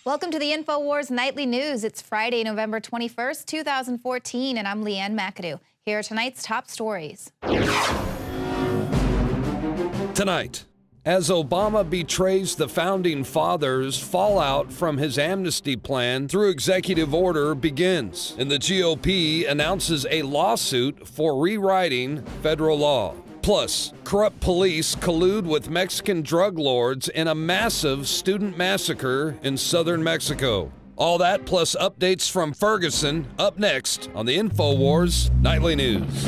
Welcome to the INFOWARS Nightly News. It's Friday, November 21st, 2014, and I'm Leanne McAdoo. Here are tonight's top stories. Tonight, as Obama betrays the Founding Fathers, fallout from his amnesty plan through executive order begins, and the GOP announces a lawsuit for rewriting federal law. Plus, corrupt police collude with Mexican drug lords in a massive student massacre in southern Mexico. All that plus updates from Ferguson up next on the INFOWARS Nightly News.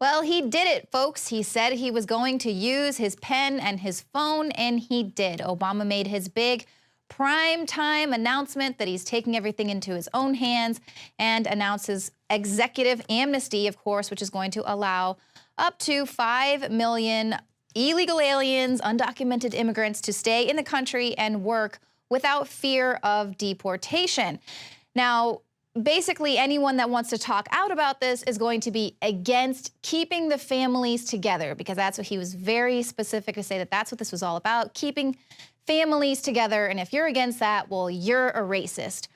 Well, he did it, folks. He said he was going to use his pen and his phone, and he did. Obama made his big prime time announcement that he's taking everything into his own hands and announces executive amnesty, of course, which is going to allow up to 5 million illegal aliens, undocumented immigrants to stay in the country and work without fear of deportation. Now, basically, anyone that wants to talk out about this is going to be against keeping the families together, because that's what he was very specific to say, that that's what this was all about, keeping families together. And if you're against that, well, you're a racist.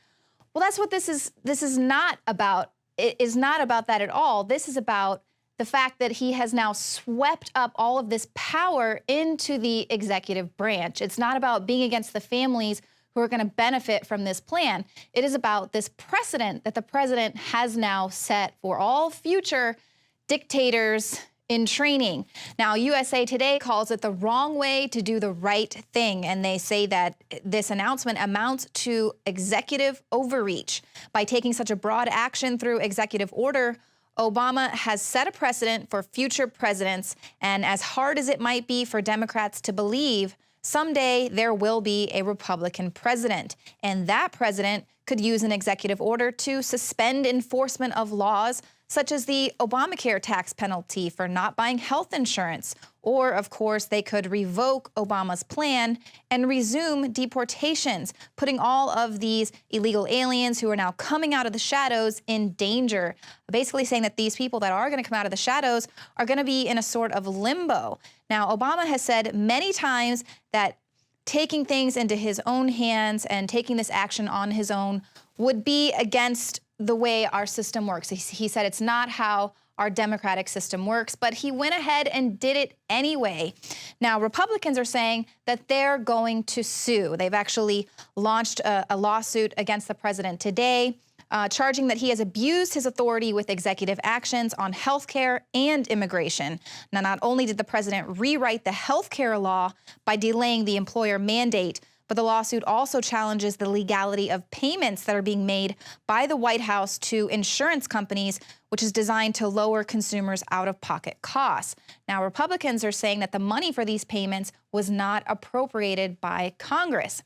Well, that's what this is not about. It is not about that at all. This is about the fact that he has now swept up all of this power into the executive branch. It's not about being against the families who are going to benefit from this plan. It is about this precedent that the president has now set for all future dictators in training. Now, USA Today calls it the wrong way to do the right thing, and they say that this announcement amounts to executive overreach. By taking such a broad action through executive order, Obama has set a precedent for future presidents, and as hard as it might be for Democrats to believe, someday there will be a Republican president, and that president could use an executive order to suspend enforcement of laws such as the Obamacare tax penalty for not buying health insurance. Or, of course, they could revoke Obama's plan and resume deportations, putting all of these illegal aliens who are now coming out of the shadows in danger. Basically saying that these people that are going to come out of the shadows are going to be in a sort of limbo. Now, Obama has said many times that taking things into his own hands and taking this action on his own would be against the way our system works. He said it's not how our democratic system works, but he went ahead and did it anyway. Now, Republicans are saying that they're going to sue. They've actually launched a lawsuit against the president today, charging that he has abused his authority with executive actions on health care and immigration. Now, not only did the president rewrite the health care law by delaying the employer mandate, but the lawsuit also challenges the legality of payments that are being made by the White House to insurance companies, which is designed to lower consumers' out-of-pocket costs. Now, Republicans are saying that the money for these payments was not appropriated by Congress.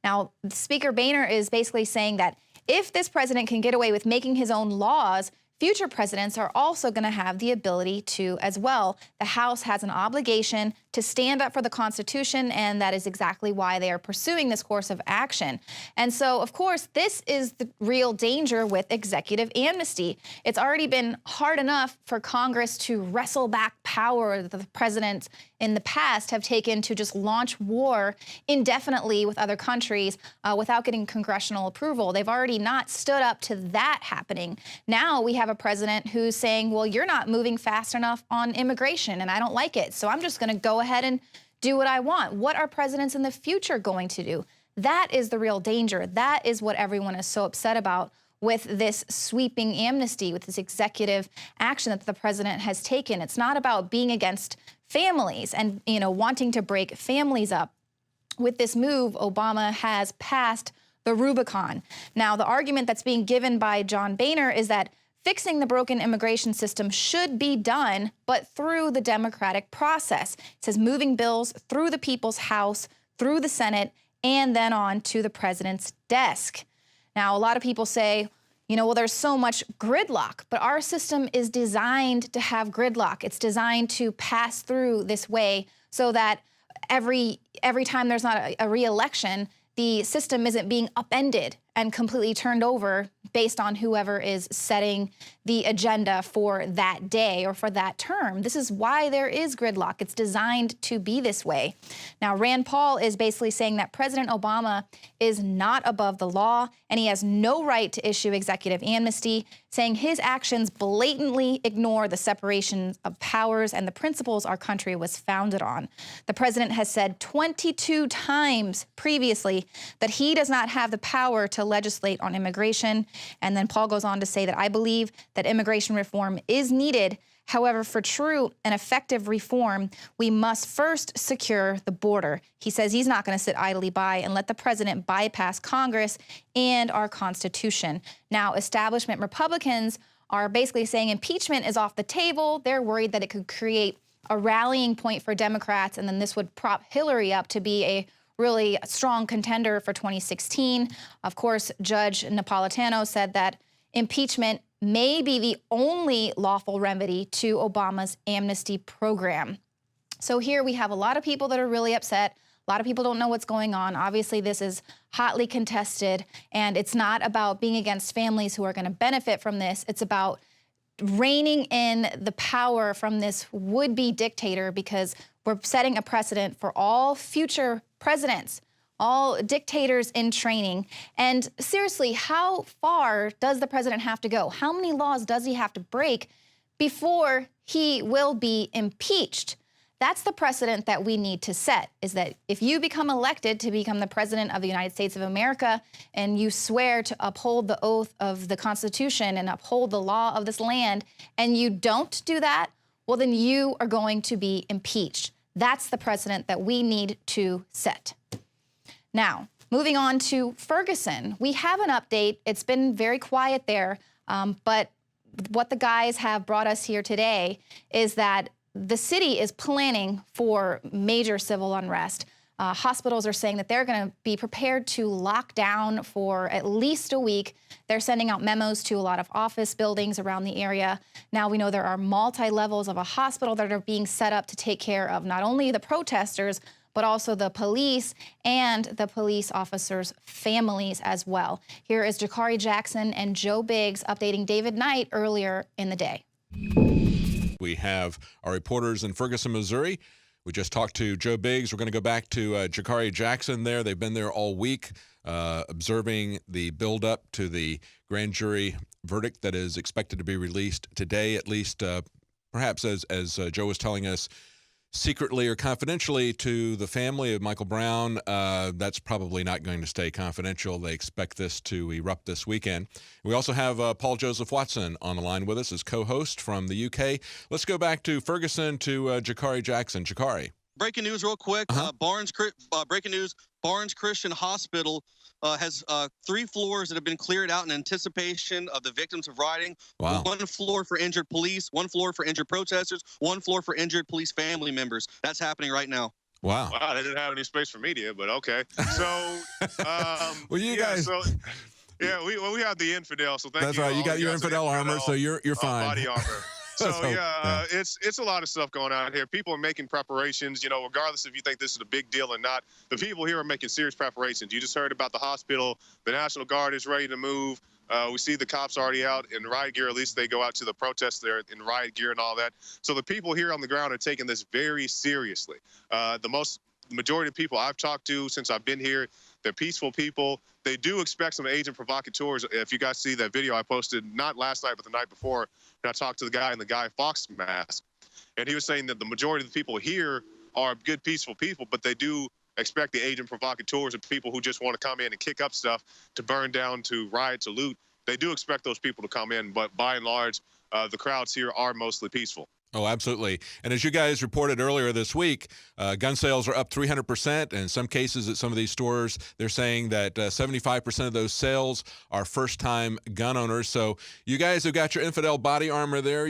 Now, Speaker Boehner is basically saying that if this president can get away with making his own laws, future presidents are also going to have the ability to as well. The House has an obligation to stand up for the Constitution, and that is exactly why they are pursuing this course of action. And so, of course, this is the real danger with executive amnesty. It's already been hard enough for Congress to wrestle back power that the presidents in the past have taken to just launch war indefinitely with other countries without getting congressional approval. They've already not stood up to that happening. Now we have a president who's saying, well, you're not moving fast enough on immigration, and I don't like it, so I'm just going to go ahead and do what I want. What are presidents in the future going to do? That is the real danger. That is what everyone is so upset about with this sweeping amnesty, with this executive action that the president has taken. It's not about being against families and, wanting to break families up. With this move, Obama has passed the Rubicon. Now, the argument that's being given by John Boehner is that fixing the broken immigration system should be done, but through the democratic process. It says moving bills through the people's house, through the Senate, and then on to the president's desk. Now, a lot of people say, well, there's so much gridlock, but our system is designed to have gridlock. It's designed to pass through this way so that every time there's not a re-election, the system isn't being upended and completely turned over based on whoever is setting the agenda for that day or for that term. This is why there is gridlock. It's designed to be this way. Now, Rand Paul is basically saying that President Obama is not above the law and he has no right to issue executive amnesty, saying his actions blatantly ignore the separation of powers and the principles our country was founded on. The president has said 22 times previously that he does not have the power to legislate on immigration. And then Paul goes on to say that I believe that immigration reform is needed. However, for true and effective reform, we must first secure the border. He says he's not going to sit idly by and let the president bypass Congress and our Constitution. Now, establishment Republicans are basically saying impeachment is off the table. They're worried that it could create a rallying point for Democrats, and then this would prop Hillary up to be a really strong contender for 2016. Of course, Judge Napolitano said that impeachment may be the only lawful remedy to Obama's amnesty program. So here we have a lot of people that are really upset. A lot of people don't know what's going on. Obviously, this is hotly contested, and it's not about being against families who are going to benefit from this. It's about reining in the power from this would-be dictator, because we're setting a precedent for all future presidents, all dictators in training. And seriously, how far does the president have to go? How many laws does he have to break before he will be impeached? That's the precedent that we need to set, is that if you become elected to become the president of the United States of America and you swear to uphold the oath of the Constitution and uphold the law of this land, and you don't do that, well, then you are going to be impeached. That's the precedent that we need to set. Now, moving on to Ferguson, we have an update. It's been very quiet there, but what the guys have brought us here today is that the city is planning for major civil unrest. Hospitals are saying that they're going to be prepared to lock down for at least a week. They're sending out memos to a lot of office buildings around the area. Now we know there are multi-levels of a hospital that are being set up to take care of not only the protesters, but also the police and the police officers' families as well. Here is Jakari Jackson and Joe Biggs updating David Knight earlier in the day. We have our reporters in Ferguson, Missouri. We just talked to Joe Biggs. We're going to go back to Jakari Jackson there. They've been there all week observing the buildup to the grand jury verdict that is expected to be released today, at least perhaps as Joe was telling us, secretly or confidentially to the family of Michael Brown. That's probably not going to stay confidential. They expect this to erupt this weekend. We also have Paul Joseph Watson on the line with us as co-host from the UK. Let's go back to Ferguson to Jakari Jackson. Jakari. Breaking news real quick. Breaking news. Barnes Christian Hospital has 3 floors that have been cleared out in anticipation of the victims of rioting. Wow. 1 floor for injured police, 1 floor for injured protesters, 1 floor for injured police family members. That's happening right now. Wow. Wow, they didn't have any space for media, but okay. So, well, you guys. So, yeah, we have the infidel. So thank you. That's right. You got your infidel armor, so you're fine. Body armor. So it's a lot of stuff going on here. People are making preparations, regardless if you think this is a big deal or not. The people here are making serious preparations. You just heard about the hospital. The National Guard is ready to move. We see the cops already out in riot gear. At least they go out to the protests there in riot gear and all that. So the people here on the ground are taking this very seriously. The majority of people I've talked to since I've been here, they're peaceful people. They do expect some agent provocateurs. If you guys see that video I posted, not last night, but the night before, I talked to the guy in the Guy Fawkes mask, and he was saying that the majority of the people here are good, peaceful people, but they do expect the agent provocateurs and people who just want to come in and kick up stuff, to burn down, to riot, to loot. They do expect those people to come in, but by and large, the crowds here are mostly peaceful. Oh, absolutely. And as you guys reported earlier this week, gun sales are up 300%. And in some cases at some of these stores, they're saying that 75% of those sales are first-time gun owners. So you guys have got your infidel body armor there.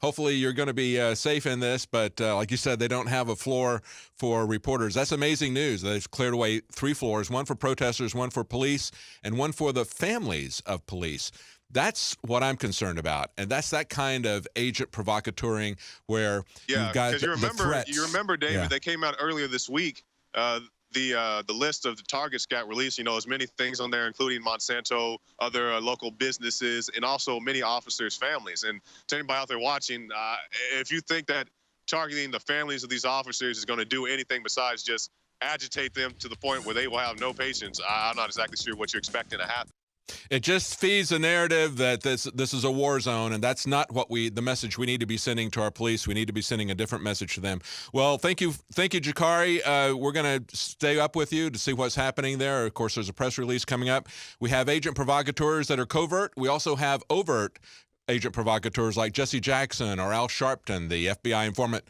Hopefully you're going to be safe in this. But like you said, they don't have a floor for reporters. That's amazing news. They've cleared away 3 floors, 1 for protesters, 1 for police, and 1 for the families of police. That's what I'm concerned about, and that's that kind of agent provocateuring where you've got the threats. You remember, David, they came out earlier this week. the list of the targets got released, you know, there's many things on there, including Monsanto, other local businesses, and also many officers' families. And to anybody out there watching, if you think that targeting the families of these officers is going to do anything besides just agitate them to the point where they will have no patience, I'm not exactly sure what you're expecting to happen. It just feeds a narrative that this is a war zone, and that's not what the message we need to be sending to our police. We need to be sending a different message to them. Well, thank you, Jakari. We're going to stay up with you to see what's happening there. Of course, there's a press release coming up. We have agent provocateurs that are covert. We also have overt agent provocateurs like Jesse Jackson or Al Sharpton, the FBI informant.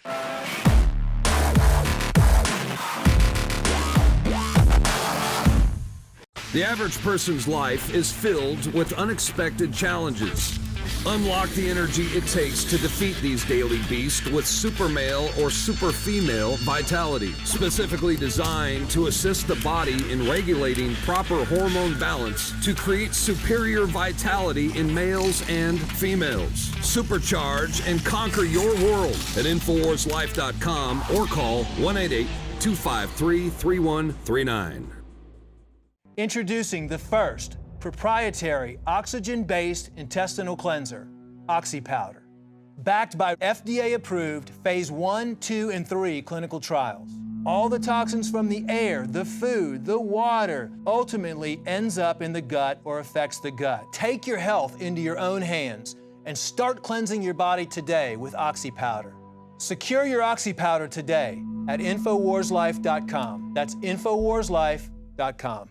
The average person's life is filled with unexpected challenges. Unlock the energy it takes to defeat these daily beasts with super male or super female vitality, specifically designed to assist the body in regulating proper hormone balance to create superior vitality in males and females. Supercharge and conquer your world at InfoWarsLife.com or call 1-888-253-3139. Introducing the first proprietary oxygen-based intestinal cleanser, OxyPowder, backed by FDA-approved phase 1, 2, and 3 clinical trials. All the toxins from the air, the food, the water ultimately ends up in the gut or affects the gut. Take your health into your own hands and start cleansing your body today with OxyPowder. Secure your OxyPowder today at InfoWarsLife.com. That's InfoWarsLife.com.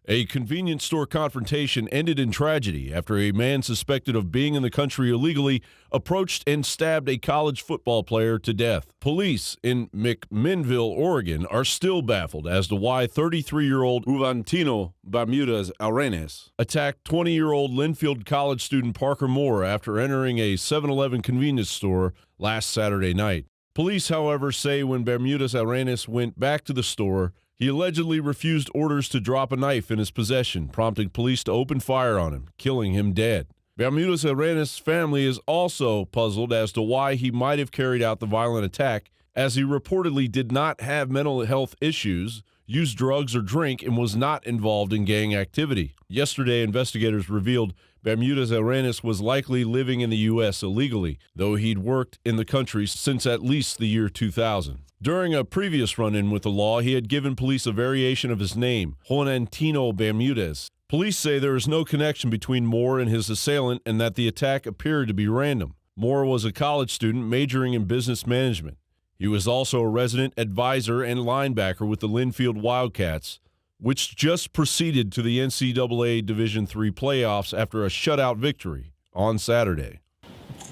A convenience store confrontation ended in tragedy after a man suspected of being in the country illegally approached and stabbed a college football player to death. Police in McMinnville, Oregon, are still baffled as to why 33-year-old Juventino Bermudez Arenas attacked 20-year-old Linfield College student Parker Moore after entering a 7-Eleven convenience store last Saturday night. Police, however, say when Bermudez Arenas went back to the store, he allegedly refused orders to drop a knife in his possession, prompting police to open fire on him, killing him dead. Bermudez Arenas' family is also puzzled as to why he might have carried out the violent attack, as he reportedly did not have mental health issues, used drugs or drink, and was not involved in gang activity. Yesterday, investigators revealed Bermudez Arenas was likely living in the U.S. illegally, though he'd worked in the country since at least the year 2000. During a previous run-in with the law, he had given police a variation of his name, Juventino Bermudez. Police say there is no connection between Moore and his assailant and that the attack appeared to be random. Moore was a college student majoring in business management. He was also a resident advisor and linebacker with the Linfield Wildcats, which just proceeded to the NCAA Division III playoffs after a shutout victory on Saturday.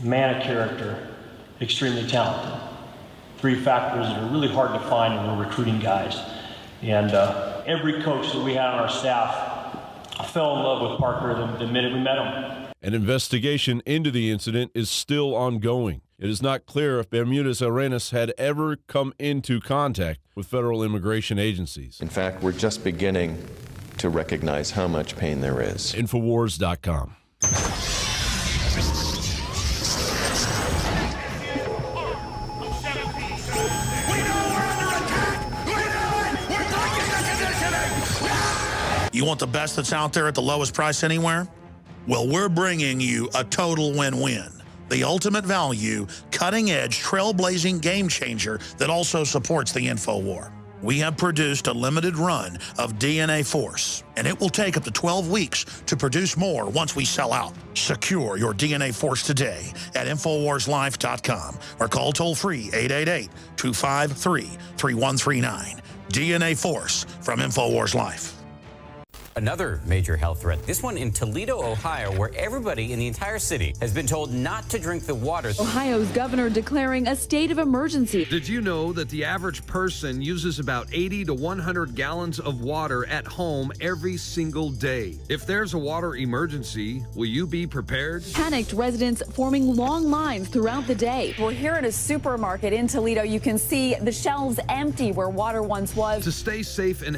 Man of character, extremely talented. 3 factors that are really hard to find when we're recruiting guys. And every coach that we had on our staff fell in love with Parker the minute we met him. An investigation into the incident is still ongoing. It is not clear if Bermudez Arenas had ever come into contact with federal immigration agencies. In fact, we're just beginning to recognize how much pain there is. InfoWars.com. You want the best that's out there at the lowest price anywhere? Well, we're bringing you a total win-win. The ultimate value, cutting-edge, trailblazing game changer that also supports the InfoWar. We have produced a limited run of DNA Force, and it will take up to 12 weeks to produce more once we sell out. Secure your DNA Force today at InfoWarsLife.com or call toll-free 888-253-3139. DNA Force from InfoWars Life. Another major health threat, this one in Toledo, Ohio, where everybody in the entire city has been told not to drink the water. Ohio's governor declaring a state of emergency. Did you know that the average person uses about 80 to 100 gallons of water at home every single day? If there's a water emergency, will you be prepared? Panicked residents forming long lines throughout the day. We're here at a supermarket in Toledo. You can see the shelves empty where water once was. To stay safe and